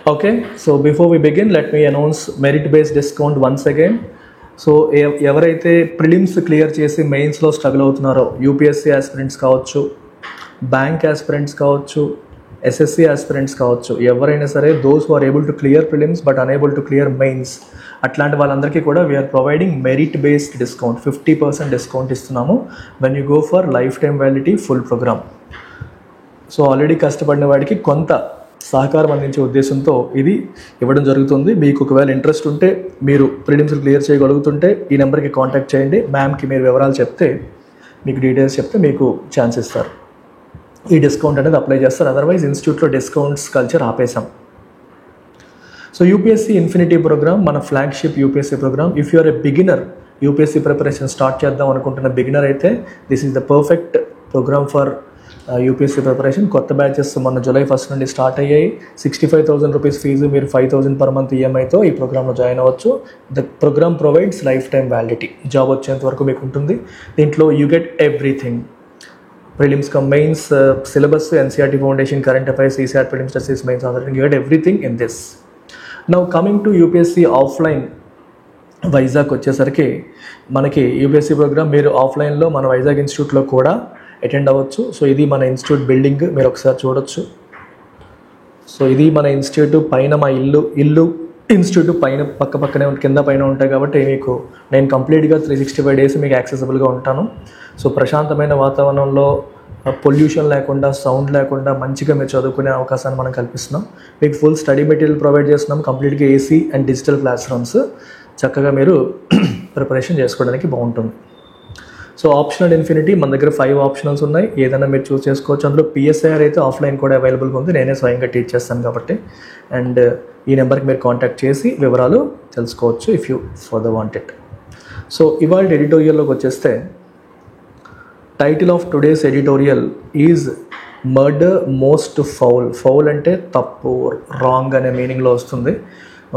Okay, so before we begin, let me announce merit-based discount once again. So ఎవరైతే prelims clear చేసి మెయిన్స్లో struggle అవుతున్నారో, UPSC aspirants కావచ్చు, bank aspirants కావచ్చు, SSC aspirants కావచ్చు, ఎవరైనా సరే those who are able to clear prelims but unable to clear mains, అట్లాంటి వాళ్ళందరికీ కూడా we're providing merit based discount 50% discount ఇస్తున్నాము when you go for life time validity full programme. So already కష్టపడిన వాడికి కొంత సహకారం అందించే ఉద్దేశంతో ఇది ఇవ్వడం జరుగుతుంది. మీకు ఒకవేళ ఇంట్రెస్ట్ ఉంటే, మీరు ప్రిలిమ్స్ క్లియర్ చేయగలుగుతుంటే ఈ నెంబర్కి కాంటాక్ట్ చేయండి. మ్యామ్కి మీరు వివరాలు చెప్తే, మీకు డీటెయిల్స్ చెప్తే మీకు ఛాన్స్ ఇస్తారు, ఈ డిస్కౌంట్ అనేది అప్లై చేస్తారు. అదర్వైజ్ ఇన్స్టిట్యూట్లో డిస్కౌంట్స్ కల్చర్ ఆపేసాం. సో యూపీఎస్సీ ఇన్ఫినిటీ ప్రోగ్రామ్ మన flagship UPSC programme. If you are a beginner, UPSC preparation start చేద్దాం అనుకుంటున్న బిగినర్ అయితే this is the perfect programme for UPSC preparation. కొత్త బ్యాచెస్ మొన్న జూలై 1 నుండి స్టార్ట్ అయ్యాయి. 65,000 రూపీస్ ఫీజు, మీరు 5,000 పర్ మంత్ ఈఎంఐతో ఈ ప్రోగ్రామ్లో జాయిన్ అవ్వచ్చు. The program provides life time validity, job వచ్చేంత వరకు మీకు ఉంటుంది. దీంట్లో you get everything, prelims cum mains, syllabus, NCERT foundation, current affairs, ECR prelims test mains, you get everything in this. Now coming to UPSC offline Vizag వచ్చేసరికి, మనకి UPSC programme మీరు ఆఫ్లైన్లో మన వైజాగ్ ఇన్స్టిట్యూట్లో కూడా అటెండ్ అవ్వచ్చు. సో ఇది మన ఇన్స్టిట్యూట్ బిల్డింగ్, మీరు ఒకసారి చూడొచ్చు. సో ఇది మన ఇన్స్టిట్యూట్ పైన, మా ఇల్లు ఇన్స్టిట్యూట్ పైన పక్కనే కింద పైన ఉంటాయి కాబట్టి మీకు నేను కంప్లీట్గా 365 డేస్ మీకు యాక్సెసిబుల్గా ఉంటాను. సో ప్రశాంతమైన వాతావరణంలో, పొల్యూషన్ లేకుండా, సౌండ్ లేకుండా మంచిగా మీరు చదువుకునే అవకాశాన్ని మనం కల్పిస్తున్నాం. మీకు ఫుల్ స్టడీ మెటీరియల్ ప్రొవైడ్ చేస్తున్నాం, కంప్లీట్గా AC and digital class rooms. చక్కగా మీరు ప్రిపరేషన్ చేసుకోవడానికి బాగుంటుంది. సో ఆప్షనల్ ఇన్ఫినిటీ మన దగ్గర 5 ఆప్షనల్స్ ఉన్నాయి, ఏదైనా మీరు చూస్ చేసుకోవచ్చు. అందులో పిఎస్ఐఆర్ అయితే ఆఫ్లైన్ కూడా అవైలబుల్గా ఉంది, నేనే స్వయంగా టీచ్ చేస్తాను కాబట్టి. అండ్ ఈ నెంబర్కి మీరు కాంటాక్ట్ చేసి వివరాలు తెలుసుకోవచ్చు if you further want it. So ఇవాళ ఎడిటోరియల్లోకి వచ్చేస్తే, title of today's editorial is murder most foul. Foul అంటే తప్పు, రాంగ్ అనే మీనింగ్లో వస్తుంది.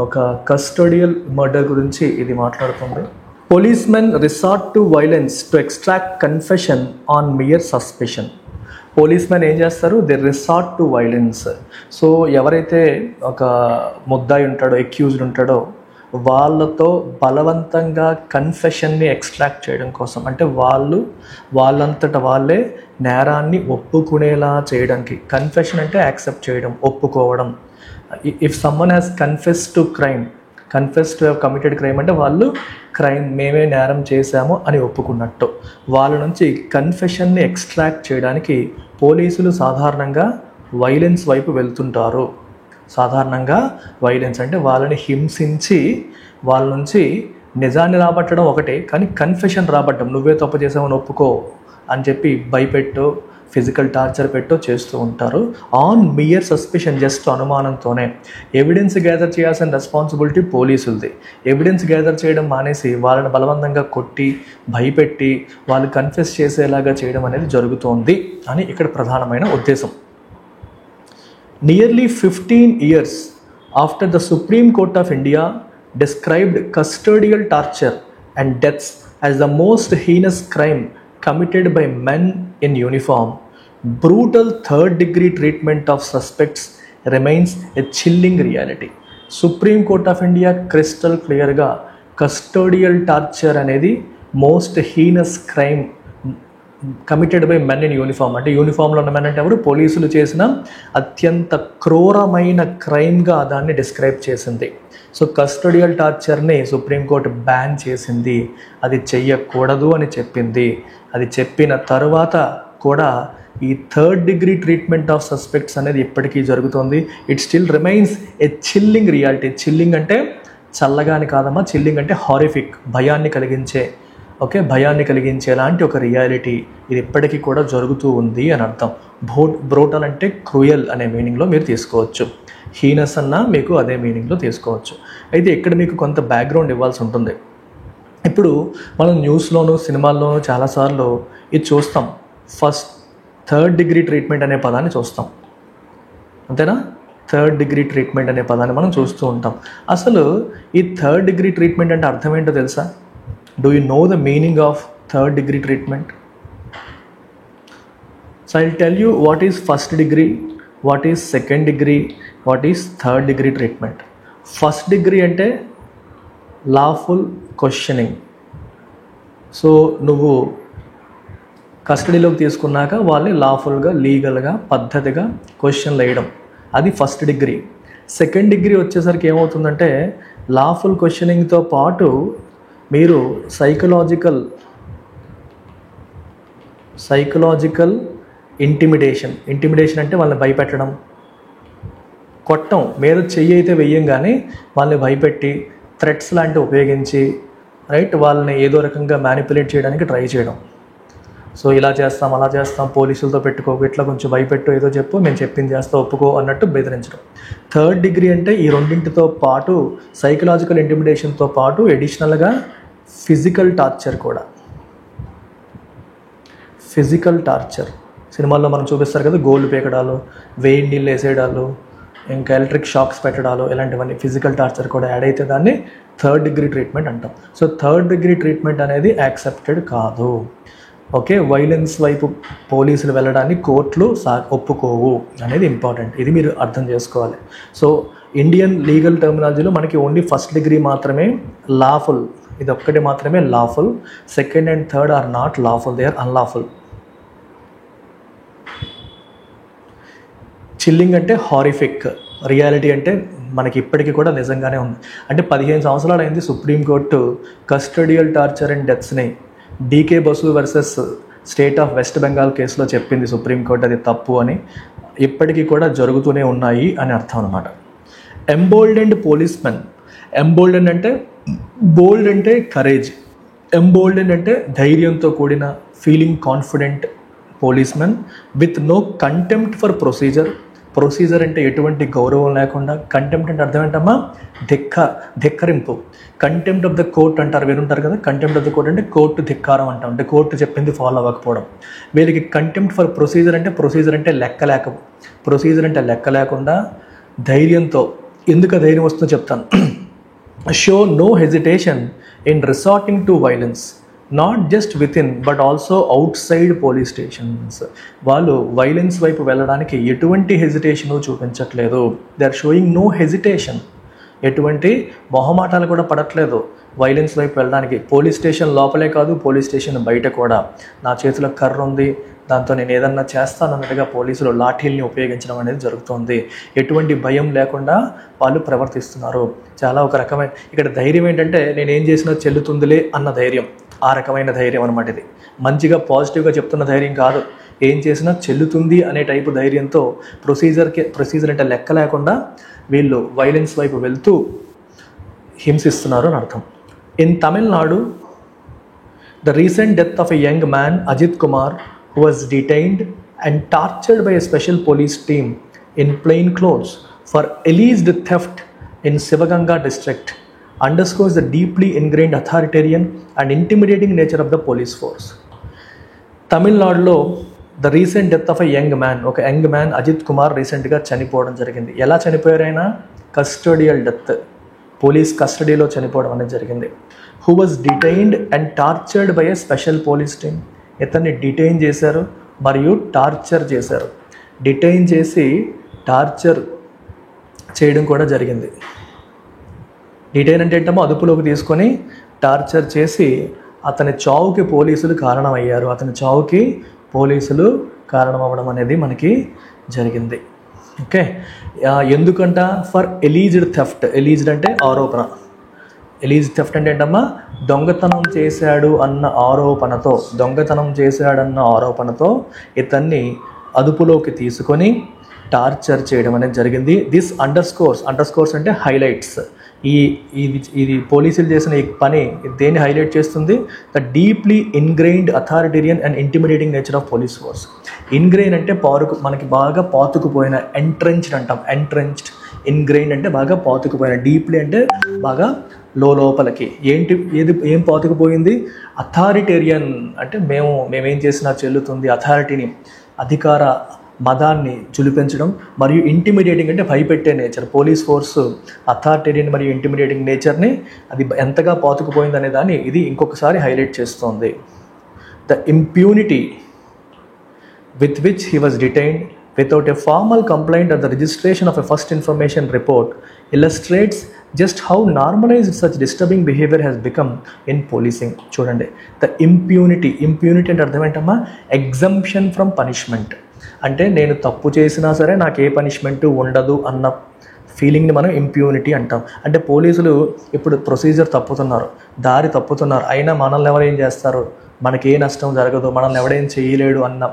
ఒక కస్టోడియల్ మర్డర్ గురించి ఇది మాట్లాడుతుంది. Policemen resort to violence to extract confession on mere suspicion. Policemen ఏం చేస్తారు? They resort to violence. So ఎవరైతే ఒక ముద్దాయి ఉంటాడో, ఎక్యూజ్డ్ ఉంటాడో, వాళ్ళతో బలవంతంగా కన్ఫెషన్ని ఎక్స్ట్రాక్ట్ చేయడం కోసం, అంటే వాళ్ళంతట వాళ్ళే నేరాన్ని ఒప్పుకునేలా చేయడానికి. కన్ఫెషన్ అంటే యాక్సెప్ట్ చేయడం, ఒప్పుకోవడం. If someone has confess to crime, confess to have committed crime అంటే వాళ్ళు క్రైమ్, మేమే నేరం చేశాము అని ఒప్పుకున్నట్టు. వాళ్ళ నుంచి కన్ఫెషన్ని ఎక్స్ట్రాక్ట్ చేయడానికి పోలీసులు సాధారణంగా వైలెన్స్ వైపు వెళ్తుంటారు. సాధారణంగా వైలెన్స్ అంటే వాళ్ళని హింసించి వాళ్ళ నుంచి నిజాన్ని రాబట్టడం ఒకటే, కానీ కన్ఫెషన్ రాబట్టడం, నువ్వే తప్పు చేసామని ఒప్పుకో అని చెప్పి భయపెట్టో, ఫిజికల్ టార్చర్ పెట్టో చేస్తూ ఉంటారు. ఆన్ మియర్ సస్పిషన్, జస్ట్ అనుమానంతోనే. ఎవిడెన్స్ గ్యాదర్ చేయాల్సిన రెస్పాన్సిబిలిటీ పోలీసులది. ఎవిడెన్స్ గ్యాదర్ చేయడం మానేసి వాళ్ళని బలవంతంగా కొట్టి, భయపెట్టి, వాళ్ళు కన్ఫెస్ చేసేలాగా చేయడం అనేది జరుగుతోంది అని ఇక్కడ ప్రధానమైన ఉద్దేశం. Nearly 15 years after the Supreme Court of India described custodial torture and deaths as the most heinous crime committed by men in uniform, brutal third-degree treatment of suspects remains a chilling reality. Supreme Court of India crystal clear ga custodial torture అనేది most heinous crime committed by men in uniform. అంటే యూనిఫామ్లో ఉన్న men అంటే ఎవరు? పోలీసులు చేసిన అత్యంత క్రూరమైన క్రైమ్గా దాన్ని డిస్క్రైబ్ చేసింది. సో కస్టోడియల్ టార్చర్ని సుప్రీంకోర్టు బ్యాన్ చేసింది, అది చెయ్యకూడదు అని చెప్పింది. అది చెప్పిన తర్వాత కూడా ఈ third degree treatment of suspects అనేది ఇప్పటికీ జరుగుతుంది. It still remains A chilling reality. Chilling అంటే చల్లగా అని కాదమ్మా, చిల్లింగ్ అంటే హారిఫిక్, భయాన్ని కలిగించే, భయాన్ని కలిగించేలాంటి ఒక రియాలిటీ. ఇది ఇప్పటికీ కూడా జరుగుతూ ఉంది అని అర్థం. బ్రూటల్ అంటే క్రూయల్ అనే మీనింగ్లో మీరు తీసుకోవచ్చు, హీనస్ అన్న మీకు అదే మీనింగ్లో తీసుకోవచ్చు. అయితే ఇక్కడ మీకు కొంత బ్యాక్గ్రౌండ్ ఇవ్వాల్సి ఉంటుంది. ఇప్పుడు మనం న్యూస్లోనూ సినిమాల్లోనూ చాలాసార్లు ఇది చూస్తాం, ఫస్ట్ థర్డ్ డిగ్రీ ట్రీట్మెంట్ అనే పదాన్ని చూస్తాం, అంతేనా? థర్డ్ డిగ్రీ ట్రీట్మెంట్ అనే పదాన్ని మనం చూస్తూ ఉంటాం. అసలు ఈ థర్డ్ డిగ్రీ ట్రీట్మెంట్ అంటే అర్థం ఏంటో తెలుసా? Do you know the meaning of third degree treatment? So I will tell you what is first degree, what is second degree, what is third degree treatment? First degree అంటే lawful questioning. So నువ్వు కస్టడీలోకి తీసుకున్నాక వాళ్ళని లాఫుల్గా, లీగల్గా, పద్ధతిగా క్వశ్చన్లు వేయడం, అది ఫస్ట్ డిగ్రీ. సెకండ్ డిగ్రీ వచ్చేసరికి ఏమవుతుందంటే లాఫుల్ క్వశ్చనింగ్తో పాటు మీరు సైకలాజికల్ ఇంటిమిడేషన్ అంటే వాళ్ళని భయపెట్టడం, కొట్టం మీద చెయ్యి అయితే వెయ్యం కానీ వాళ్ళని భయపెట్టి థ్రెట్స్ లాంటివి ఉపయోగించి రైట్ వాళ్ళని ఏదో రకంగా మ్యానిపులేట్ చేయడానికి ట్రై చేయడం. సో ఇలా చేస్తాం, అలా చేస్తాం, పోలీసులతో పెట్టుకోకు, ఇట్లా కొంచెం భయపెట్టు, ఏదో చెప్పు, మేము చెప్పింది చేస్తా, ఒప్పుకో అన్నట్టు బెదిరించడం. థర్డ్ డిగ్రీ అంటే ఈ రెండింటితో పాటు సైకలాజికల్ ఇంటిమిడేషన్తో పాటు ఎడిషనల్గా ఫిజికల్ టార్చర్ కూడా. ఫిజికల్ టార్చర్ సినిమాల్లో మనం చూపిస్తారు కదా, గోళ్ళు పీకడాలు, వేడి నీళ్ళు వేసేయడాలు, ఇంకా ఎలక్ట్రిక్ షాక్స్ పెట్టడాలు, ఇలాంటివన్నీ ఫిజికల్ టార్చర్ కూడా యాడ్ అయితే దాన్ని థర్డ్ డిగ్రీ ట్రీట్మెంట్ అంటాం. సో థర్డ్ డిగ్రీ ట్రీట్మెంట్ అనేది యాక్సెప్టెడ్ కాదు. ఓకే, వైలెన్స్ వైపు పోలీసులు వెళ్ళడాన్ని కోర్టులు ఒప్పుకోవు అనేది ఇంపార్టెంట్. ఇది మీరు అర్థం చేసుకోవాలి. సో ఇండియన్ లీగల్ టర్మినాలజీలో మనకి ఓన్లీ ఫస్ట్ డిగ్రీ మాత్రమే లాఫుల్, ఇది ఒక్కటి మాత్రమే lawful. Second and third are not lawful, they are unlawful. Chilling అంటే హారిఫిక్, రియాలిటీ అంటే మనకి ఇప్పటికీ కూడా నిజంగానే ఉంది. అంటే 15 సంవత్సరాలు అయింది సుప్రీంకోర్టు కస్టడియల్ టార్చర్ అండ్ డెత్స్ని DK Basu versus State of West Bengal కేసులో చెప్పింది సుప్రీంకోర్టు, అది తప్పు అని. ఇప్పటికీ కూడా జరుగుతూనే ఉన్నాయి అని అర్థం అనమాట. ఎంబోల్డెండ్ పోలీస్మెన్, ఎంబోల్డెండ్ అంటే బోల్డ్ అంటే కరేజ్, ఎంబోల్డెండ్ అంటే ధైర్యంతో కూడిన feeling confident policemen with no contempt for procedure అంటే ఎటువంటి గౌరవం లేకుండా. కంటెంప్ట్ అంటే అర్థం ఏంటమ్మా? ధిక్కరింపు. కంటెంప్ట్ ఆఫ్ ద కోర్ట్ అంటారు, వినుంటారు కదా. కంటెంప్ట్ ఆఫ్ ద కోర్ట్ అంటే కోర్టు ధిక్కారం అంటాం, అంటే కోర్టు చెప్పింది ఫాలో అవ్వకపోవడం. వీళ్ళకి కంటెంప్ట్ ఫర్ ప్రొసీజర్ అంటే లెక్క లేకుండా ధైర్యంతో. ఎందుకు ధైర్యం వస్తుందో చెప్తాను. Show no hesitation in resorting to violence, not just within but also outside police stations. వాళ్ళు వైలెన్స్ వైపు వెళ్ళడానికి ఎటువంటి హెజిటేషను చూపించట్లేదు. They are showing no hesitation, ఎటువంటి మొహమాటాలు కూడా పడట్లేదు వైలెన్స్ వైపు వెళ్ళడానికి. పోలీస్ స్టేషన్ లోపలే కాదు, పోలీస్ స్టేషన్ బయట కూడా. నా చేతిలో కర్ర ఉంది, దాంతో నేను ఏదన్నా చేస్తానన్నట్టుగా పోలీసులు లాఠీల్ని ఉపయోగించడం అనేది జరుగుతుంది. ఎటువంటి భయం లేకుండా వాళ్ళు ప్రవర్తిస్తున్నారు. చాలా ఒక రకమైన ఇక్కడ ధైర్యం ఏంటంటే నేనేం చేసినా చెల్లుతుందిలే అన్న ధైర్యం, ఆ రకమైన ధైర్యం అనమాట. ఇది మంచిగా పాజిటివ్గా చెప్తున్న ధైర్యం కాదు, ఏం చేసినా చెల్లుతుంది అనే టైపు ధైర్యంతో ప్రొసీజర్ అంటే లెక్క లేకుండా వీళ్ళు వైలెన్స్ వైపు వెళ్తూ హింసిస్తున్నారు అని అర్థం. In Tamil Nadu, the recent death of a young man Ajith Kumar who was detained and tortured by a special police team in plain clothes for alleged theft in Sivaganga district underscores the deeply ingrained authoritarian and intimidating nature of the police force. Tamil Nadu, the recent death of a young man, ఒక young man Ajith Kumar రీసెంట్గా చనిపోవడం జరిగింది. ఎలా చనిపోయారైనా? Custodial death, police కస్టడీలో చనిపోవడం అనేది జరిగింది. Who was detained and tortured by a special police team. ఇతన్ని డిటైన్ చేశారు మరియు టార్చర్ చేశారు. డిటైన్ చేసి టార్చర్ చేయడం కూడా జరిగింది. డిటైన్ అంటే ఏంటమ్మో అదుపులోకి తీసుకొని టార్చర్ చేసి అతని చావుకి పోలీసులు కారణమయ్యారు. అతని చావుకి పోలీసులు కారణమవ్వడం అనేది మనకి జరిగింది. ఓకే, ఎందుకంట? For alleged theft. ఎలీజ్డ్ అంటే ఆరోపణ. ఎలీజ్ థెఫ్ట్ అంటే ఏంటమ్మా? దొంగతనం చేశాడన్న ఆరోపణతో ఇతన్ని అదుపులోకి తీసుకొని టార్చర్ చేయడం అనేది జరిగింది. దిస్ అండర్స్కోర్స్ అంటే హైలైట్స్. ఇది పోలీసులు చేసిన ఈ పని దేన్ని హైలైట్ చేస్తుంది? The deeply ingrained authoritarian and intimidating nature of police force. Ingrain అంటే మనకి బాగా పాతుకుపోయిన, ఎంట్రెంచ్డ్ అంటాం. ఎంట్రెంచ్డ్, ఇన్గ్రెయిన్ అంటే బాగా పాతుకుపోయిన, డీప్లీ అంటే బాగా లోపలికి. ఏం పాతుకుపోయింది? అథారిటేరియన్ అంటే మేమేం చేసినా చెల్లుతుంది, అథారిటీని, అధికార మదాన్ని చులిపించడం. మరియు ఇంటిమిడేటింగ్ అంటే భయపెట్టే నేచర్. పోలీస్ ఫోర్స్ అథారిటేరియన్ మరియు ఇంటిమిడేటింగ్ నేచర్ని అది ఎంతగా పాతుకుపోయింది అనే దాన్ని ఇది ఇంకొకసారి హైలైట్ చేస్తోంది. The impunity with which he was detained without a formal complaint or the registration of a first information report illustrates just how normalized such disturbing behavior has become in policing. చూడండి, the impunity అంటే అర్థం ఏంటమ్మా? Exemption from punishment. అంటే నేను తప్పు చేసినా సరే నాకు ఏ పనిష్మెంటు ఉండదు అన్న ఫీలింగ్ని మనం ఇంప్యూనిటీ అంటాం. అంటే పోలీసులు ఇప్పుడు ప్రొసీజర్ తప్పుతున్నారు, దారి తప్పుతున్నారు, అయినా మనల్ని ఎవరేం చేస్తారు, మనకి ఏ నష్టం జరగదు, మనల్ని ఎవడేం చేయలేడు అన్న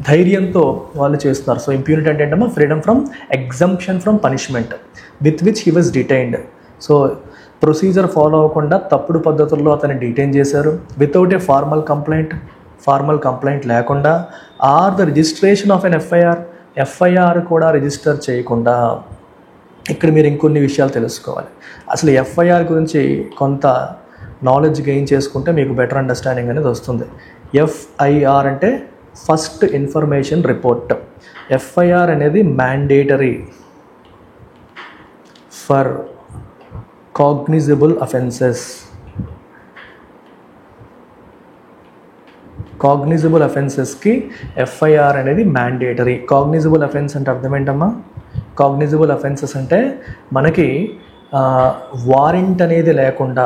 ధైర్యంతో వాళ్ళు చేస్తున్నారు. సో ఇంప్యూనిటీ అంటే ఏంటమ్మా? Freedom from exemption from punishment with which he was detained. So procedure follow అవ్వకుండా తప్పుడు పద్ధతుల్లో అతన్ని డిటైన్ చేశారు. వితౌట్ ఏ ఫార్మల్ కంప్లైంట్ లేకుండా, or the registration of an FIR కూడా రిజిస్టర్ చేయకుండా. ఇక్కడ మీరు ఇంకొన్ని విషయాలు తెలుసుకోవాలి. అసలు ఎఫ్ఐఆర్ గురించి కొంత నాలెడ్జ్ గెయిన్ చేసుకుంటే మీకు బెటర్ అండర్స్టాండింగ్ అనేది వస్తుంది. ఎఫ్ఐఆర్ అంటే ఫస్ట్ ఇన్ఫర్మేషన్ రిపోర్ట్. ఎఫ్ఐఆర్ అనేది మ్యాండేటరీ ఫర్ కాగ్నిజబుల్ అఫెన్సెస్. కాగ్నిజబుల్ అఫెన్సెస్కి ఎఫ్ఐఆర్ అనేది మ్యాండేటరీ. కాగ్నిజబుల్ అఫెన్స్ అంటే అర్థం ఏంటమ్మా? కాగ్నిజబుల్ అఫెన్సెస్ అంటే మనకి వారెంట్ అనేది లేకుండా,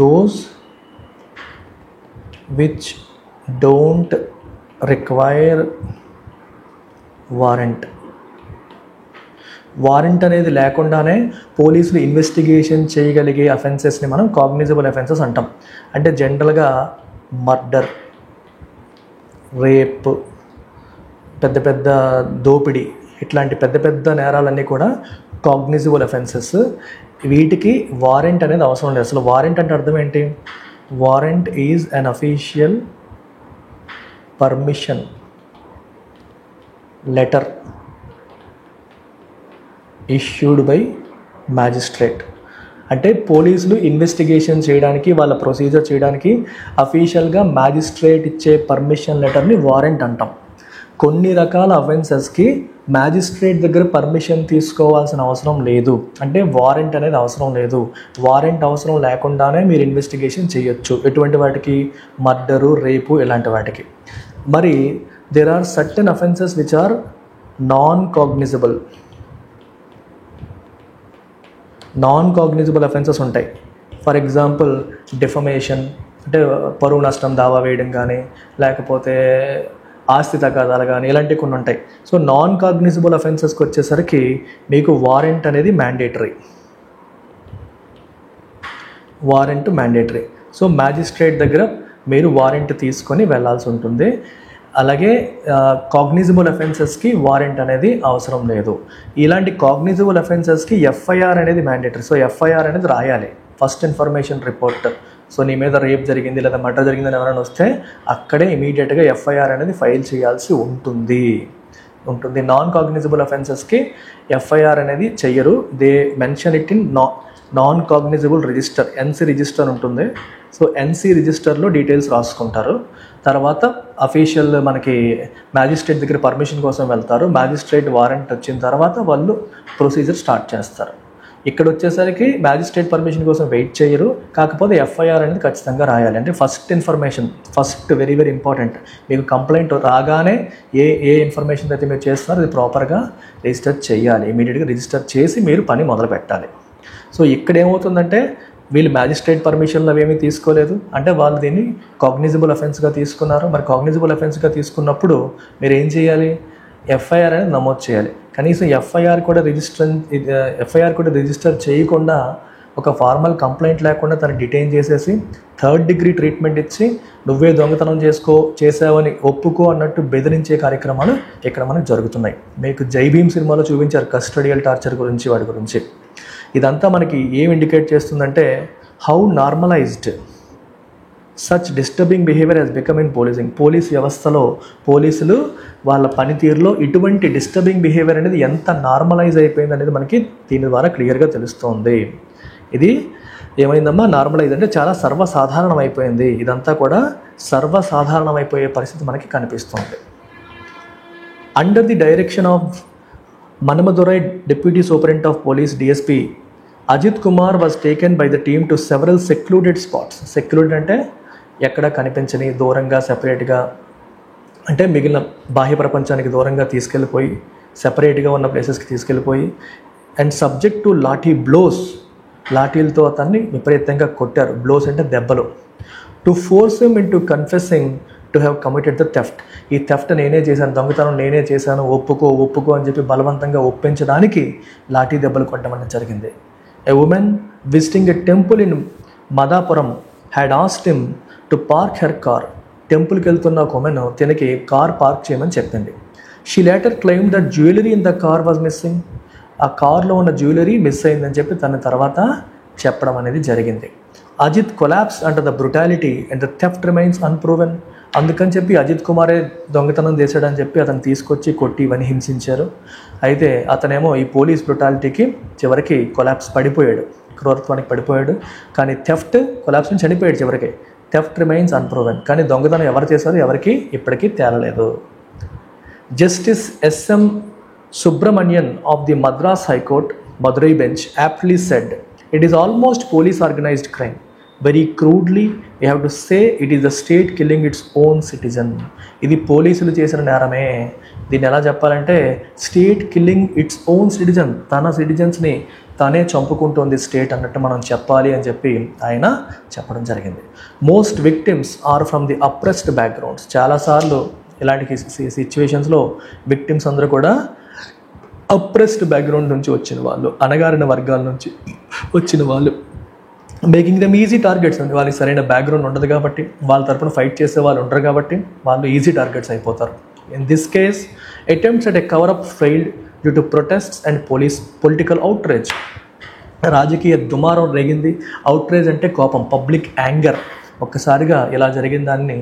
those which don't require warrant అనేది లేకుండానే పోలీసులు ఇన్వెస్టిగేషన్ చేయగలిగే అఫెన్సెస్ని మనం కాగ్నిజబుల్ అఫెన్సెస్ అంటాం. అంటే జనరల్గా మర్డర్, రేప్, పెద్ద దోపిడీ, ఇట్లాంటి పెద్ద నేరాలన్నీ కూడా కాగ్నిజబుల్ అఫెన్సెస్. వీటికి వారెంట్ అనేది అవసరం లేదు. అసలు వారెంట్ అంటే అర్థం ఏంటి? Warrant is an official permission letter issued by magistrate. అంటే పోలీసులు ఇన్వెస్టిగేషన్ చేయడానికి, వాళ్ళ ప్రొసీజర్ చేయడానికి అఫీషియల్గా మ్యాజిస్ట్రేట్ ఇచ్చే పర్మిషన్ లెటర్ని వారెంట్ అంటాం. కొన్ని రకాల అఫెన్సెస్కి మ్యాజిస్ట్రేట్ దగ్గర పర్మిషన్ తీసుకోవాల్సిన అవసరం లేదు. అంటే వారెంట్ అనేది అవసరం లేదు. వారెంట్ అవసరం లేకుండానే మీరు ఇన్వెస్టిగేషన్ చేయొచ్చు. ఎటువంటి వాటికి? మర్డరు, రేపు, ఇలాంటి వాటికి. మరి there are certain offences which are non cognizable offences ఉంటాయి. ఫర్ ఎగ్జాంపుల్ డిఫమేషన్ అంటే పరువు నష్టం దావా వేయడం కానీ, లేకపోతే ఆస్తి తగాదాలు కానీ, ఇలాంటివి కొన్ని ఉంటాయి. సో నాన్ కాగ్నిజబుల్ అఫెన్సెస్కి వచ్చేసరికి మీకు వారెంట్ అనేది మ్యాండేటరీ. సో మ్యాజిస్ట్రేట్ దగ్గర మీరు వారెంట్ తీసుకొని వెళ్ళాల్సి ఉంటుంది. అలాగే కాగ్నిజబుల్ అఫెన్సెస్కి వారెంట్ అనేది అవసరం లేదు. ఇలాంటి కాగ్నిజబుల్ అఫెన్సెస్కి ఎఫ్ఐఆర్ అనేది మ్యాండేటరీ. సో ఎఫ్ఐఆర్ అనేది రాయాలి, ఫస్ట్ ఇన్ఫర్మేషన్ రిపోర్ట్. సో నీ మీద రేప్ జరిగింది లేదా మర్డర్ జరిగిందని ఎవరైనా వస్తే అక్కడే ఇమీడియట్గా ఎఫ్ఐఆర్ అనేది ఫైల్ చేయాల్సి ఉంటుంది. నాన్ కాగ్నిజబుల్ అఫెన్సెస్కి ఎఫ్ఐఆర్ అనేది చెయ్యరు. They mention it in non cognisable register, NC register ఉంటుంది. సో ఎన్సీ రిజిస్టర్లో డీటెయిల్స్ రాసుకుంటారు. తర్వాత అఫీషియల్ మనకి మ్యాజిస్ట్రేట్ దగ్గర పర్మిషన్ కోసం వెళ్తారు. మ్యాజిస్ట్రేట్ వారెంట్ వచ్చిన తర్వాత వాళ్ళు ప్రొసీజర్ స్టార్ట్ చేస్తారు. ఇక్కడ వచ్చేసరికి మ్యాజిస్ట్రేట్ పర్మిషన్ కోసం వెయిట్ చేయరు. కాకపోతే ఎఫ్ఐఆర్ అనేది ఖచ్చితంగా రాయాలి. అంటే ఫస్ట్ ఇన్ఫర్మేషన్, వెరీ ఇంపార్టెంట్. మీకు కంప్లైంట్ రాగానే ఏ ఇన్ఫర్మేషన్ అయితే మీరు చేస్తున్నారో అది ప్రాపర్గా రిజిస్టర్ చేయాలి. ఇమీడియట్గా రిజిస్టర్ చేసి మీరు పని మొదలు పెట్టాలి. సో ఇక్కడ ఏమవుతుందంటే వీళ్ళు మ్యాజిస్ట్రేట్ పర్మిషన్లు అవేమీ తీసుకోలేదు, అంటే వాళ్ళు దీన్ని కాగ్నిజబుల్ అఫెన్స్గా తీసుకున్నారు. మరి కాగ్నిజబుల్ అఫెన్స్గా తీసుకున్నప్పుడు మీరు ఏం చేయాలి? ఎఫ్ఐఆర్ అనేది నమోదు చేయాలి. కనీసం ఎఫ్ఐఆర్ కూడా రిజిస్టర్ చేయకుండా, ఒక ఫార్మల్ కంప్లైంట్ లేకుండా తను డిటైన్ చేసేసి థర్డ్ డిగ్రీ ట్రీట్మెంట్ ఇచ్చి నువ్వే దొంగతనం చేసావని ఒప్పుకో అన్నట్టు బెదిరించే కార్యక్రమాలు ఇక్కడ మనకు జరుగుతున్నాయి. మీకు జై భీమ్ సినిమాలో చూపించారు కస్టడియల్ టార్చర్ గురించి, వాటి గురించి. ఇదంతా మనకి ఏం ఇండికేట్ చేస్తుందంటే how normalized such disturbing behaviour has become in policing. Police వ్యవస్థలో పోలీసులు వాళ్ళ పనితీరులో ఇటువంటి డిస్టర్బింగ్ బిహేవియర్ అనేది ఎంత నార్మలైజ్ అయిపోయింది అనేది మనకి దీని ద్వారా క్లియర్గా తెలుస్తోంది. ఇది ఏమైందమ్మా? నార్మలైజ్ అంటే చాలా సర్వసాధారణం అయిపోయింది. ఇదంతా కూడా సర్వసాధారణం అయిపోయే పరిస్థితి మనకి కనిపిస్తుంది. Under the direction of Manamadurai Deputy Superintendent of Police DSP Ajit Kumar was taken by the team to several secluded spots. Secluded అంటే ఎక్కడ కనిపించని, దూరంగా, సెపరేట్గా అంటే మిగిలిన బాహ్య ప్రపంచానికి దూరంగా తీసుకెళ్ళిపోయి సెపరేట్గా ఉన్న ప్లేసెస్కి తీసుకెళ్ళిపోయి and subject to lathi blows, లాఠీలతో అతన్ని విపరీతంగా కొట్టారు. బ్లోస్ అంటే దెబ్బలు. To force him into confessing to have committed the theft. ఈ థెఫ్ట్ నేనే చేశాను, దొంగతనం నేనే చేశాను, ఒప్పుకో అని చెప్పి బలవంతంగా ఒప్పించడానికి లాఠీ దెబ్బలు కొట్టడం జరిగింది. A woman visiting a temple in Madapuram had asked him to park her car. టెంపుల్కి వెళ్తున్న ఒక ఉమెన్ తనకి కార్ పార్క్ చేయమని చెప్పింది. She later claim that jewellery in the car was missing. ఆ కార్లో ఉన్న జ్యువెలరీ మిస్ అయిందని చెప్పి తన తర్వాత చెప్పడం అనేది జరిగింది. Ajith collapse under the brutality and the theft remains unproven. అందుకని చెప్పి అజిత్ కుమారే దొంగతనం చేశాడని చెప్పి అతను తీసుకొచ్చి కొట్టి ఇవన్నీ హింసించారు. అయితే అతనేమో ఈ పోలీస్ బ్రుటాలిటీకి చివరికి కొలాప్స్ పడిపోయాడు, క్రూరత్వానికి పడిపోయాడు. కానీ థెఫ్ట్ కొలాప్స్ నుంచి చనిపోయాడు చివరికి. Theft remains unproven. కానీ దొంగతనం ఎవరు చేశారో ఎవరికి ఇప్పటికీ తేలలేదు. Justice SM Subramanian of the Madras high court Madurai bench aptly said, "It is almost police organized crime. Very crudely, we have to say it is the state killing its own citizen." ఇది పోలీసులు చేసిన నేరమే. దీన్ని ఎలా చెప్పాలంటే state killing its own citizen, తన సిటిజన్స్ని తానే చంపుకుంటోంది state అన్నట్టు మనం చెప్పాలి అని చెప్పి ఆయన చెప్పడం జరిగింది. Most victims are from the oppressed backgrounds. చాలాసార్లు ఇలాంటి సిచ్యువేషన్స్లో విక్టిమ్స్ అందరూ కూడా అప్రెస్డ్ బ్యాక్గ్రౌండ్ నుంచి వచ్చిన వాళ్ళు, అణగారిన వర్గాల నుంచి వచ్చిన వాళ్ళు. మేకింగ్ దెమ్ ఈజీ టార్గెట్స్ అండి. వాళ్ళకి సరైన బ్యాక్గ్రౌండ్ ఉండదు కాబట్టి, వాళ్ళ తరపున ఫైట్ చేసే వాళ్ళు ఉండరు కాబట్టి వాళ్ళు ఈజీ టార్గెట్స్ అయిపోతారు. In this case attempts at a cover up failed due to protests and political outrage. రాజకీయ దుమారం రేగింది. అవుట్రేజ్ అంటే కోపం, పబ్లిక్ యాంగర్. ఒక్కసారిగా ఇలా జరిగిన దాన్ని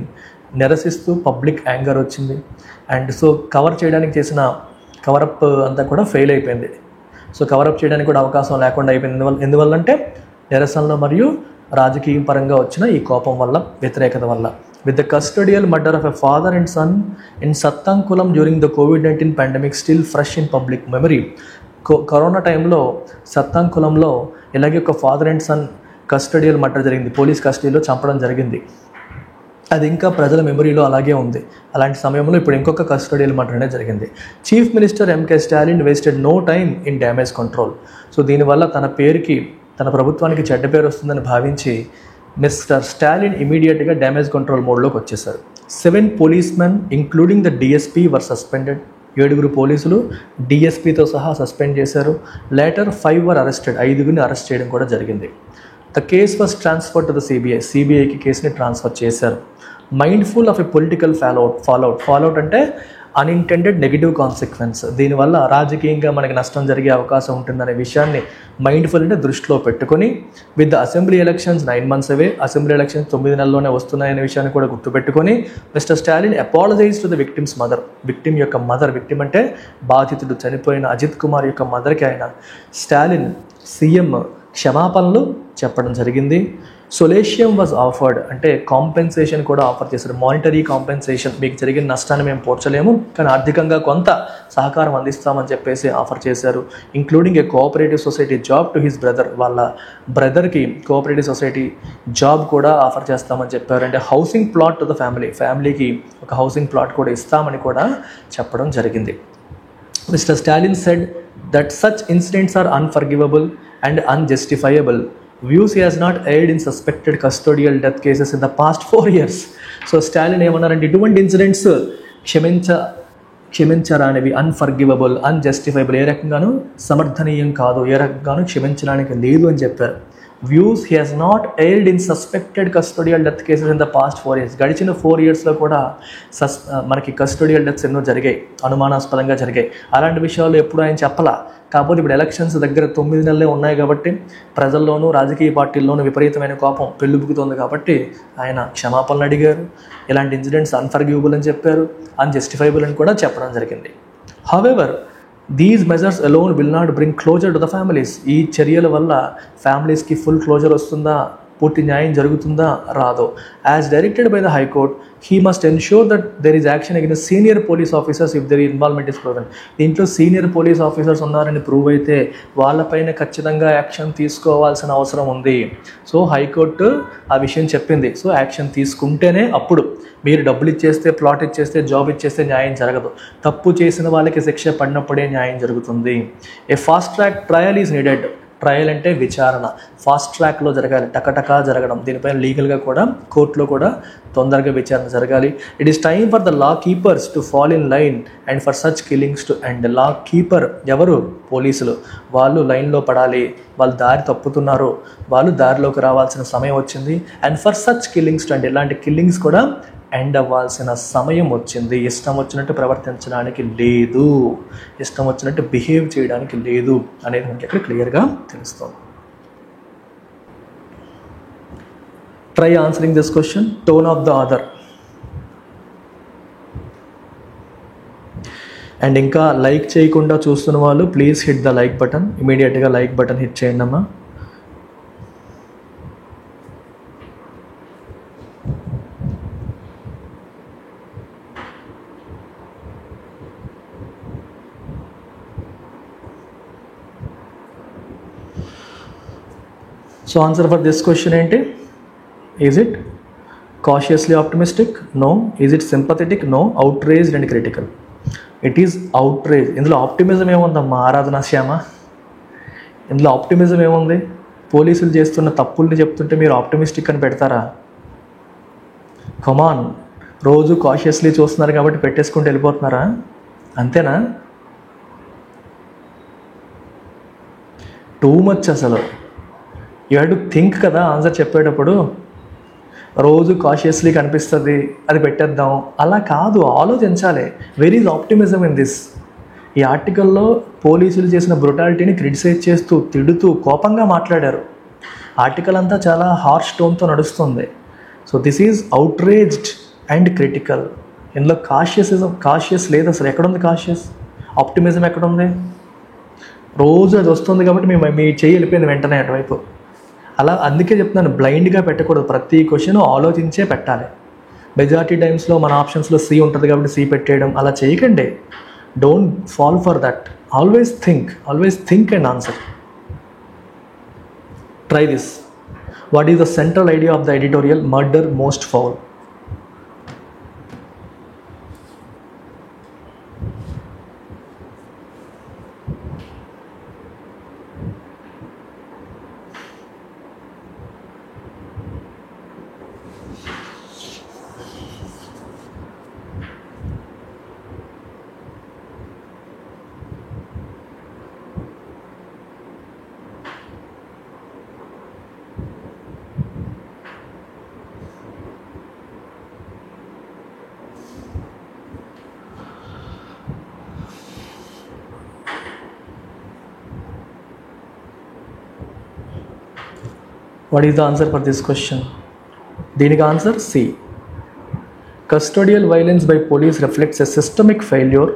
నిరసిస్తూ పబ్లిక్ యాంగర్ వచ్చింది. అండ్ సో కవర్ చేయడానికి చేసిన కవరప్ అంతా కూడా ఫెయిల్ అయిపోయింది. సో కవరప్ చేయడానికి కూడా అవకాశం లేకుండా అయిపోయింది. ఎందువల్లంటే నిరసనలు మరియు రాజకీయ పరంగా వచ్చిన ఈ కోపం వల్ల, వ్యతిరేకత వల్ల. With the custodial murder of a father and son in Sathankulam during the COVID-19 pandemic still fresh in public memory. Corona టైంలో సత్తంకులంలో ఇలాగే ఒక father and son custodial murder జరిగింది, పోలీస్ కస్టడీలో చంపడం జరిగింది. అది ఇంకా ప్రజల మెమరీలో అలాగే ఉంది. అలాంటి సమయంలో ఇప్పుడు ఇంకొక కస్టడియల్ మర్డర్ అనేది జరిగింది. Chief minister MK Stalin wasted no time in damage control. So దీనివల్ల తన పేరుకి, తన ప్రభుత్వానికి చెడ్డ పేరు వస్తుందని భావించి మిస్టర్ స్టాలిన్ ఇమీడియట్గా డ్యామేజ్ కంట్రోల్ మోడ్లోకి వచ్చేసారు. 7 policemen including the DSP were suspended. 7 పోలీసులు డిఎస్పీతో సహా సస్పెండ్ చేశారు. Later 5 were arrested. 5గురిని అరెస్ట్ చేయడం కూడా జరిగింది. The case was transfer to the సిబిఐకి కేసుని ట్రాన్స్ఫర్ చేశారు. Mindful of a political fallout అంటే అన్ఇంటెండెడ్ నెగిటివ్ కాన్సిక్వెన్స్. దీనివల్ల రాజకీయంగా మనకి నష్టం జరిగే అవకాశం ఉంటుందనే విషయాన్ని మైండ్ఫుల్ అంటే దృష్టిలో పెట్టుకొని with the assembly elections 9 months away, assembly elections 9 నెలల్లోనే వస్తున్నాయనే విషయాన్ని కూడా గుర్తుపెట్టుకొని mister Stalin apologize to the victims mother. Victim యొక్క మదర్, విక్టిమ్ అంటే బాధితుడు చనిపోయిన అజిత్ కుమార్ యొక్క మదర్కి ఆయన స్టాలిన్ సీఎం క్షమాపణలు చెప్పడం జరిగింది. సొలేషియం వాజ్ ఆఫర్డ్ అంటే కాంపెన్సేషన్ కూడా ఆఫర్ చేశారు. మానిటరీ కాంపెన్సేషన్, మీకు జరిగిన నష్టాన్ని మేము పోర్చలేము కానీ ఆర్థికంగా కొంత సహకారం అందిస్తామని చెప్పేసి ఆఫర్ చేశారు. Including a cooperative society job to his brother. వాళ్ళ బ్రదర్కి కోఆపరేటివ్ సొసైటీ జాబ్ కూడా ఆఫర్ చేస్తామని చెప్పారు. అంటే హౌసింగ్ ప్లాట్ టు ద ఫ్యామిలీకి ఒక హౌసింగ్ ప్లాట్ కూడా ఇస్తామని కూడా చెప్పడం జరిగింది. Mister Stalin said that such incidents are unforgivable and unjustifiable. Views he has not aired in suspected custodial death cases in the past 4 years. So Stalin ఏమన్నారంటే ఇటువంటి ఇన్సిడెంట్స్ క్షమించరానివి, అన్ఫర్గివబుల్, అన్జస్టిఫైబుల్, ఏ రకంగానూ సమర్థనీయం కాదు, ఏ రకంగానూ క్షమించడానికి లేదు అని చెప్పారు. Views he has not aired in suspected custodial death cases in the past 4 years. గడిచిన 4 yearsలో కూడా మనకి కస్టోడియల్ డెత్స్ ఎన్నో జరిగాయి, అనుమానాస్పదంగా జరిగాయి. అలాంటి విషయాలు ఎప్పుడు ఆయన చెప్పలా. కాకపోతే ఇప్పుడు ఎలక్షన్స్ దగ్గర 9 నెలలే ఉన్నాయి కాబట్టి ప్రజల్లోనూ రాజకీయ పార్టీల్లోనూ విపరీతమైన కోపం పెళ్ళుబుకుతోంది కాబట్టి ఆయన క్షమాపణలు అడిగారు. ఇలాంటి ఇన్సిడెంట్స్ అన్ఫర్గివబుల్ అని చెప్పారు, అన్జస్టిఫైబుల్ అని కూడా చెప్పడం జరిగింది. However these measures alone will not bring closer to the families. ఈ చర్యల వల్ల ఫ్యామిలీస్కి ఫుల్ క్లోజర్ వస్తుందా పూర్తి న్యాయం జరుగుతుందా రాదో. As directed by the high court he must ensure that there is action against senior police officers if there involvement is proven. దీంట్లో సీనియర్ పోలీస్ ఆఫీసర్స్ ఉన్నారని ప్రూవ్ అయితే వాళ్ళపైన ఖచ్చితంగా యాక్షన్ తీసుకోవాల్సిన అవసరం ఉంది. సో హైకోర్టు ఆ విషయం చెప్పింది. సో యాక్షన్ తీసుకుంటేనే అప్పుడు మీరు డబ్బులు ఇచ్చేస్తే, ప్లాట్ ఇచ్చేస్తే, జాబ్ ఇచ్చేస్తే న్యాయం జరగదు. తప్పు చేసిన వాళ్ళకి శిక్ష పడినప్పుడే న్యాయం జరుగుతుంది. A fast track trial is needed. Trial అంటే విచారణ, ఫాస్ట్ ట్రాక్లో జరగాలి, టకటకా జరగడం. దీనిపైన లీగల్గా కూడా కోర్టులో కూడా తొందరగా విచారణ జరగాలి. It is time for the law keepers to fall in line and for such killings to end. Law keeper ఎవరు? పోలీసులు. వాళ్ళు లైన్లో పడాలి. వాళ్ళు దారి తప్పుతున్నారు, వాళ్ళు దారిలోకి రావాల్సిన సమయం వచ్చింది. And for such killings to end. ఇలాంటి కిల్లింగ్స్ కూడా ఎండ్ అవ్వాల్సిన సమయం వచ్చింది. ఇష్టం వచ్చినట్టు ప్రవర్తించడానికి లేదు, ఇష్టం వచ్చినట్టు బిహేవ్ చేయడానికి లేదు అనేది మనకి ఇక్కడ క్లియర్గా తెలుస్తుంది. Try answering this question. Tone of the author. And ఇంకా లైక్ చేయకుండా చూస్తున్న వాళ్ళు please hit the like button. ఇమీడియట్గా లైక్ బటన్ హిట్ చేయండి అమ్మా. So answer for this question ఏంటి? Is it cautiously optimistic? No. Is it sympathetic? No. Outraged and critical? It is outrage. ఇందులో optimism ఏముందమ్మా ఆరాధన శ్యామ? ఇందులో ఆప్టిమిజం ఏముంది? పోలీసులు చేస్తున్న తప్పుల్ని చెప్తుంటే మీరు ఆప్టిమిస్టిక్ అని పెడతారా? కమాన్, రోజు కాషియస్లీ చూస్తున్నారు కాబట్టి పెట్టేసుకుంటూ వెళ్ళిపోతున్నారా? అంతేనా? టూ మచ్ అసలు. యూ హ్యావ్ టు థింక్ కదా ఆన్సర్ చెప్పేటప్పుడు. రోజు కాషియస్లీ కనిపిస్తుంది అది పెట్టేద్దాం అలా కాదు, ఆలోచించాలి. Where is optimism in this? ఈ ఆర్టికల్లో పోలీసులు చేసిన బ్రుటాలిటీని క్రిటిసైజ్ చేస్తూ, తిడుతూ, కోపంగా మాట్లాడారు. ఆర్టికల్ అంతా చాలా హార్ష్ టోన్తో నడుస్తుంది. So this is outraged and critical. ఇందులో కాషియస్ లేదు అసలు. ఎక్కడుంది కాషియస్? ఆప్టిమిజం ఎక్కడుంది? రోజు అది వస్తుంది కాబట్టి మీ చెయ్యి వెళ్ళిపోయింది వెంటనే అటువైపు. అలా అందుకే చెప్తున్నాను, బ్లైండ్గా పెట్టకూడదు. ప్రతి క్వశ్చన్ ఆలోచించే పెట్టాలి. మెజారిటీ టైమ్స్లో మన ఆప్షన్స్లో సి ఉంటుంది కాబట్టి సి పెట్టేయడం అలా చేయకండి. Don't fall for that. Always think and answer. Try this. What is the central idea of the editorial murder most foul? What is the answer for this question? దీనికి answer C. Custodial violence by police reflects a systemic failure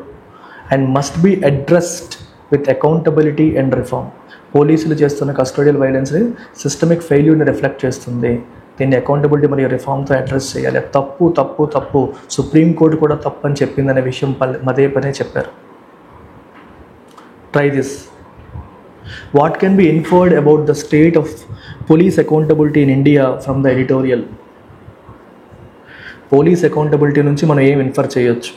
and must be addressed with accountability and reform. పోలీసులు చేస్తున్న custodial violence systemic ఫెయిల్యూర్ని reflect చేస్తుంది. దీన్ని accountability మరియు రిఫార్మ్తో address చేయాలి. తప్పు supreme court కూడా తప్పు అని చెప్పిందనే విషయం పదే చెప్పారు. Try this. What can be inferred about the state of police accountability in India from the editorial? Police accountability నుంచి మనం ఏం ఇన్ఫర్ చేయొచ్చు?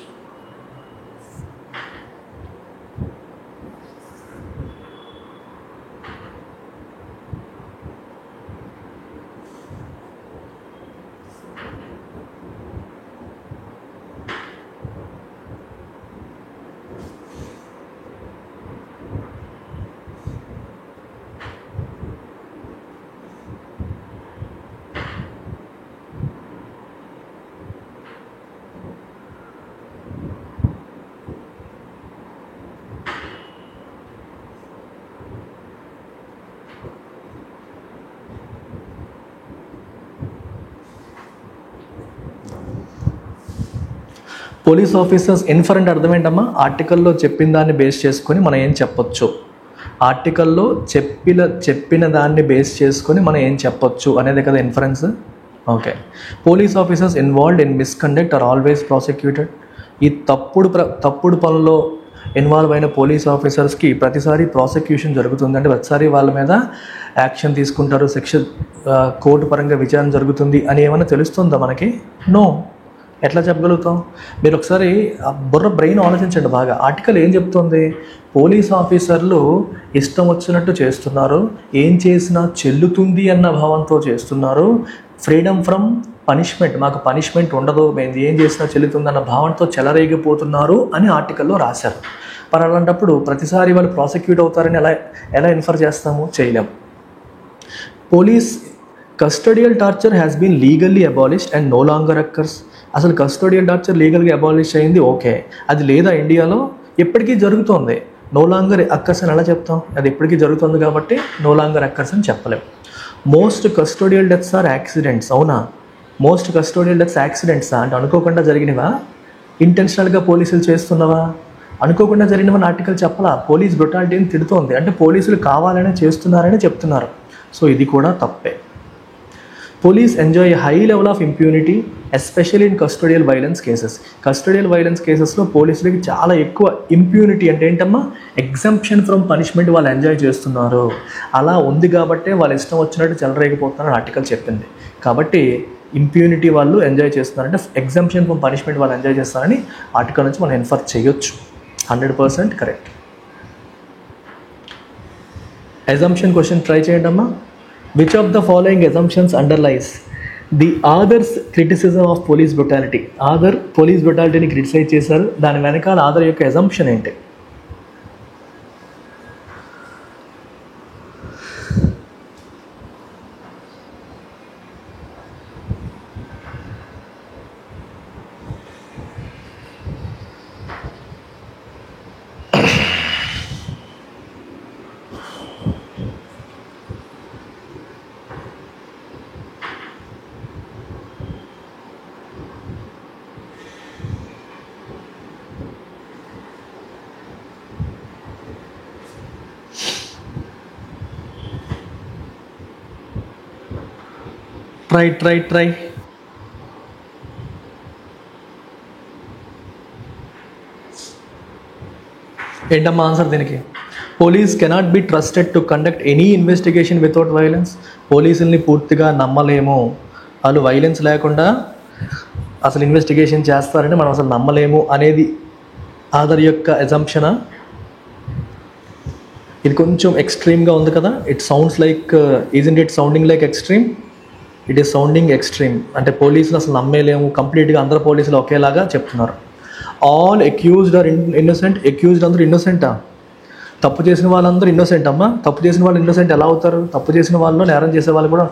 పోలీస్ ఆఫీసర్స్ ఇన్ఫర్ అంటే అర్థం ఏంటమ్మా? ఆర్టికల్లో చెప్పిన దాన్ని బేస్ చేసుకొని మనం ఏం చెప్పొచ్చు. ఆర్టికల్లో చెప్పిన దాన్ని బేస్ చేసుకొని మనం ఏం చెప్పొచ్చు అనేది కదా inference. Okay, police officers involved in misconduct are always prosecuted. ఈ తప్పుడు పనుల్లో ఇన్వాల్వ్ అయిన పోలీస్ ఆఫీసర్స్కి ప్రతిసారి ప్రాసిక్యూషన్ జరుగుతుంది, అంటే ప్రతిసారి వాళ్ళ మీద యాక్షన్ తీసుకుంటారు, కోర్టు పరంగా విచారణ జరుగుతుంది అని ఏమైనా తెలుస్తుందా మనకి? నో. ఎట్లా చెప్పగలుగుతాం? మీరు ఒకసారి బ్రెయిన్ ఆలోచించండి బాగా. ఆర్టికల్ ఏం చెప్తుంది? పోలీస్ ఆఫీసర్లు ఇష్టం వచ్చినట్టు చేస్తున్నారు, ఏం చేసినా చెల్లుతుంది అన్న భావంతో చేస్తున్నారు, ఫ్రీడమ్ ఫ్రమ్ పనిష్మెంట్, మాకు పనిష్మెంట్ ఉండదు, మేము ఏం చేసినా చెల్లుతుంది అన్న భావంతో చెలరేగిపోతున్నారు అని ఆర్టికల్లో రాశారు. మరి అలాంటప్పుడు ప్రతిసారి వాళ్ళు ప్రాసిక్యూట్ అవుతారని ఎలా ఇన్ఫర్ చేస్తాము? చేయలేము. Police custodial torture has been legally abolished and no longer occurs. అసలు కస్టోడియల్ టార్చర్ లీగల్గా అబాలిష్ అయింది, ఓకే, అది లేదా ఇండియాలో? ఎప్పటికీ జరుగుతోంది. నో లాంగర్ అక్కర్స్ అని ఎలా చెప్తాం? అది ఎప్పటికీ జరుగుతుంది కాబట్టి నో లాంగర్ అక్కర్స్ అని చెప్పలేం. Most custodial deaths are accidents. అవునా? మోస్ట్ కస్టోడియల్ డెత్స్ యాక్సిడెంట్సా? అంటే అనుకోకుండా జరిగినవా? ఇంటెన్షనల్గా పోలీసులు చేస్తున్నవా? అనుకోకుండా జరిగినవని ఆర్టికల్ చెప్పలా. పోలీస్ బ్రుటాలిటీని తిడుతోంది, అంటే పోలీసులు కావాలనే చేస్తున్నారని చెప్తున్నారు. సో ఇది కూడా తప్పే. Police enjoy high level of impunity especially in custodial violence cases. Custodial violence కేసెస్లో పోలీసులకి చాలా ఎక్కువ ఇంప్యూనిటీ, అంటే ఏంటమ్మా, ఎగ్జంప్షన్ ఫ్రమ్ పనిష్మెంట్ వాళ్ళు ఎంజాయ్ చేస్తున్నారు. అలా ఉంది కాబట్టే వాళ్ళు ఇష్టం వచ్చినట్టు చెలరేగిపోతున్నారని ఆర్టికల్ చెప్పింది. కాబట్టి ఇంప్యూనిటీ వాళ్ళు ఎంజాయ్ చేస్తున్నారంటే ఎగ్జంప్షన్ ఫ్రమ్ పనిష్మెంట్ వాళ్ళు ఎంజాయ్ చేస్తారని ఆర్టికల్ నుంచి మనం ఇన్ఫర్ చేయొచ్చు. 100% కరెక్ట్. అజంప్షన్ క్వశ్చన్ ట్రై చేయండి అమ్మా. Which of the following assumptions underlies the author's criticism of police brutality? Author police బ్రుటాలిటీని క్రిటిసైజ్ చేశారు, దాని వెనకాల ఆథర్ యొక్క అజంప్షన్ ఏంటి? ట్రై. ఏంటమ్మా ఆన్సర్ దీనికి? Police cannot be trusted to conduct any investigation without violence. పోలీసుల్ని పూర్తిగా నమ్మలేము, వాళ్ళు వైలెన్స్ లేకుండా అసలు ఇన్వెస్టిగేషన్ చేస్తారని మనం అసలు నమ్మలేము అనేది ఆథర్ యొక్క అజంప్షనా? ఇది కొంచెం ఎక్స్ట్రీమ్గా ఉంది కదా. It sounds like, isn't it sounding like extreme? It is sounding extreme. అంటే పోలీసులు అసలు నమ్మేలేము, కంప్లీట్గా అందరు పోలీసులు ఒకేలాగా చెప్తున్నారు. All accused are innocent. Accused అందరూ ఇన్నోసెంటా? తప్పు చేసిన వాళ్ళందరూ ఇన్నోసెంట్ అమ్మా. తప్పు చేసిన వాళ్ళు ఇన్నోసెంట్ ఎలా అవుతారు? తప్పు చేసిన వాళ్ళు, నేరం చేసే వాళ్ళు కూడా,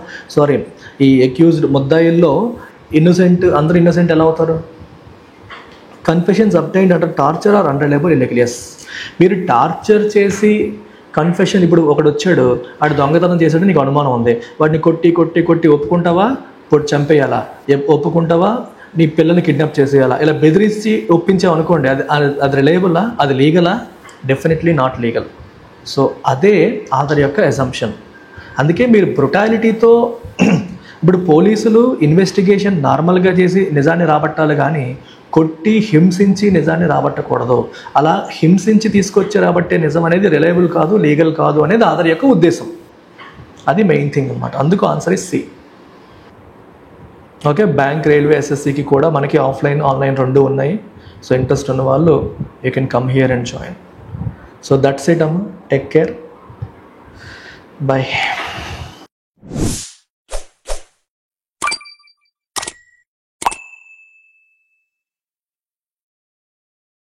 ఈ అక్యూజ్డ్ ముద్దాయిల్లో ఇన్నోసెంట్, అందరూ ఇన్నోసెంట్ ఎలా అవుతారు? Confessions obtained under torture are unreliable illegal. Yes, మీరు టార్చర్ చేసి కన్ఫెషన్, ఇప్పుడు ఒకడు వచ్చాడు, ఆడు దొంగతనం చేశాడు, నీకు అనుమానం ఉంది, వాడిని కొట్టి ఒప్పుకుంటావా? చంపేయాలా? ఒప్పుకుంటావా? నీ పిల్లల్ని కిడ్నాప్ చేసేయాలా? ఇలా బెదిరించి ఒప్పించావు అనుకోండి, అది రిలయబుల్లా? అది లీగలా? Definitely not legal. సో అదే ఆథర్ యొక్క అజంప్షన్. అందుకే మీరు బ్రుటాలిటీతో ఇప్పుడు పోలీసులు ఇన్వెస్టిగేషన్ నార్మల్గా చేసి నిజాన్ని రాబట్టాలి, కానీ కొట్టి హింసించి నిజాన్ని రాబట్టకూడదు. అలా హింసించి తీసుకొచ్చి రాబట్టే నిజం అనేది రిలయబుల్ కాదు, లీగల్ కాదు అనేది ఆథర్ యొక్క ఉద్దేశం. అది మెయిన్ థింగ్ అన్నమాట. అందుకు answer is C. Okay, bank, railway, ఎస్ఎస్సికి కూడా మనకి ఆఫ్లైన్, ఆన్లైన్ రెండు ఉన్నాయి. సో ఇంట్రెస్ట్ ఉన్న వాళ్ళు you can come here and join. So that's it అమ్మ. Take care. బై.